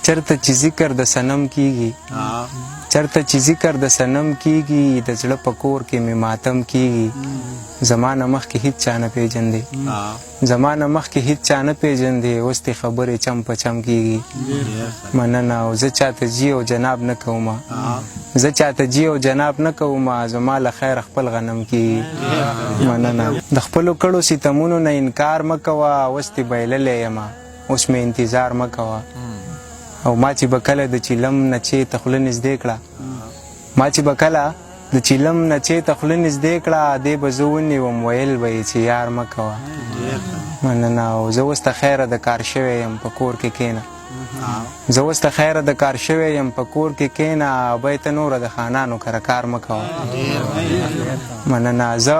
چرته چې ذکر د صنم کیږي چرته چې ذکر د صنم کیږي د زړه په کور کې مې ماتم کیږي زمانه مخکې هیڅ چا نه پیژندې زمانه مخکې هیڅ چا نه پیژندې اوس دې خبرې چم په چم کیږي مننه او زه چاته جی او جناب نه کومه زه چاته جی او جناب نه کومه زما له خیر خپل غنم کیږي مننه د خپلو کړو ستمونو نه انکار مه کوه اوس دې بایللی یمه اوس مې انتظار مه کوه او ما چې به کله د چیلم نه چېته خوله نږدې کړه ما چې به کله د چیلم نه چېته خوله نږدې کړه دې به زه ونیوم ویل به یې چې یار مه کوه مننه او زه اوس ته خیره د کار شوی یم په کور کې کښېنه زه اوس ته خیره د کار شوی یم په کور کې کښېنه ابی ته نوره د خانانو کره کار مه کوه مننه زه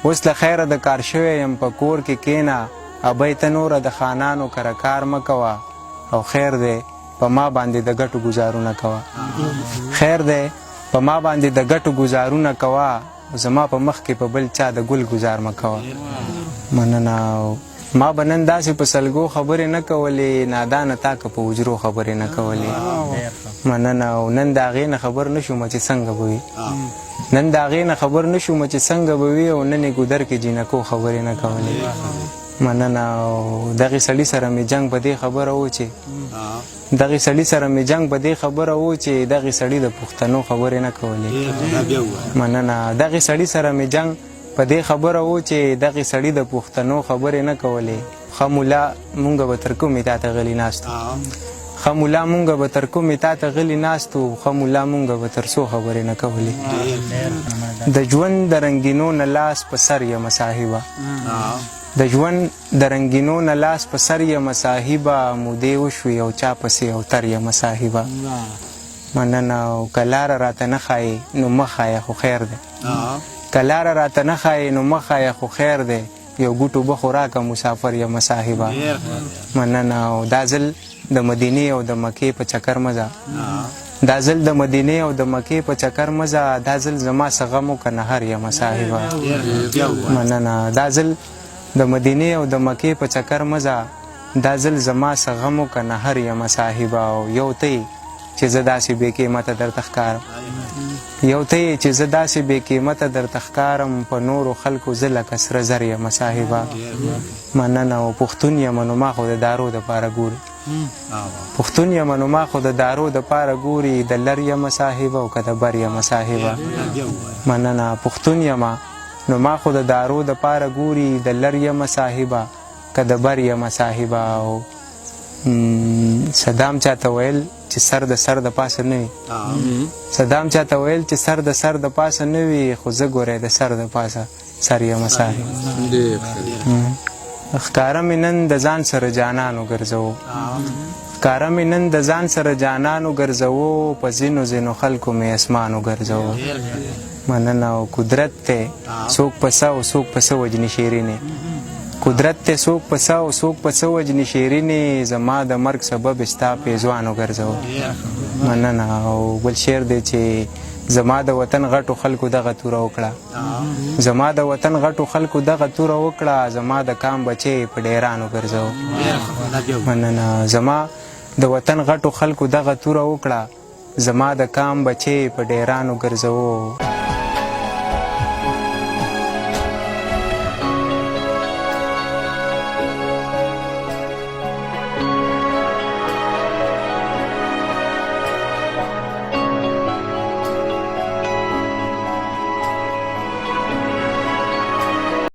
اوس له خیره د کار شوی یم په کور کې کښېنه ابی ته نوره د خانانو کره کار مه کوه او خیر دی په ما باندې د ګټو ګزارونه کوه خیر دی په ما باندې د ګټو ګزارونه کوه زما په مخ کې په بل چا د ګل ګزار مه کوه مننه ما به نن داسې په سلګو خبرې نه کولې نادانه تا که په حجرو خبرې نه کولې مننه او نن د هغې نه خبر نه شومه چې څنګه به وي نن د هغې نه خبر نه شومه چې څنګه به وي او نن یې ګودر کې جینکو خبرې نه کولې مننه او دغې سړي سره مې جنګ په دې خبره و چې دغې سړي سره مې جنګ په دې خبره و چې دغې سړي د پښتنو خبرې نه کولې مننه دغې سړي سره مې جنګ په دې خبره و چې دغې سړي د پښتنو خبرې نه کولې ښه مولا مونږ به تر کومې تا ته غلي ناست ښه مولا مونږ به تر کومې تا ته غلي ناست وو ښه مولا مونږ به تر څو خبرې نه کولې د ژوند د رنګینو نه لاس په سر یم صاحبه د ژوند د رنګینو نه لاس په سر یم صاحبه مودې وشوې او چا پسې او تر یم صاحبه مننه او که لاره راته نه ښایې نو مه ښایه خو خیر دی که لاره راته نه ښایې نو مه ښایه خو خیر دی یو ګوټ اوبه خو راکه مسافر یم صاحبه مننه او دا ځل د مدینې او د مکې په چکر مه ځه دا ځل د مدینې او د مکې په چکر مه ځه دا ځل زما څه غم و که نهر یم صاحبه مننه دا ځل د مدینې او د مکې په چکر مه ځه دا ځل زما څه غم و که نهر یم صاحبه او یو ته یې چې زه داسې بې قیمته درته ښکارم یو ته یې چې زه داسې بې قیمته درته ښکارم په نورو خلکو زه لکه سره زر یم صاحبه مننه او پښتون یم نو ما خو د دارو دپاره ګوري پښتون یم نو ما خو د دارو دپاره ګوري د لر یم صاحبه او که د بر یم صاحبه مننه پښتون یم نو ما خو د دارو دپاره ګوري د لر یم صاحبه که د بر یم صاحبه او صدام چاته ویل چې سر د سر د پاسه نه وي صدام چاته ویل چې سر د سر د پاسه نه وي خو زه ګورې د سر د پاسه سر یم صاحبه ښکاره مې نن د ځان سره جانانو ګرځوو ښکاره مې نن د ځان سره جانانو ګرځوو په ځینو ځینو خلکو مې اسمانو ګرځوو مننه او قدرت دی څوک په څه او څوک په څه وجني شیرینې قدرت دی څوک په څه او څوک په څه وجني شیرینې زما د مرګ سبب ستا پیزوانو ګرځوو مننه او بل شعر دی چې زما د وطن غټو خلکو دغه توره وکړه زما د وطن غټو خلکو دغه توره وکړه زما د کام بچې په ډیرانو ګرځوو مننه زما د وطن غټو خلکو دغه توره وکړه زما د کام بچې په ډیرانو ګرځوو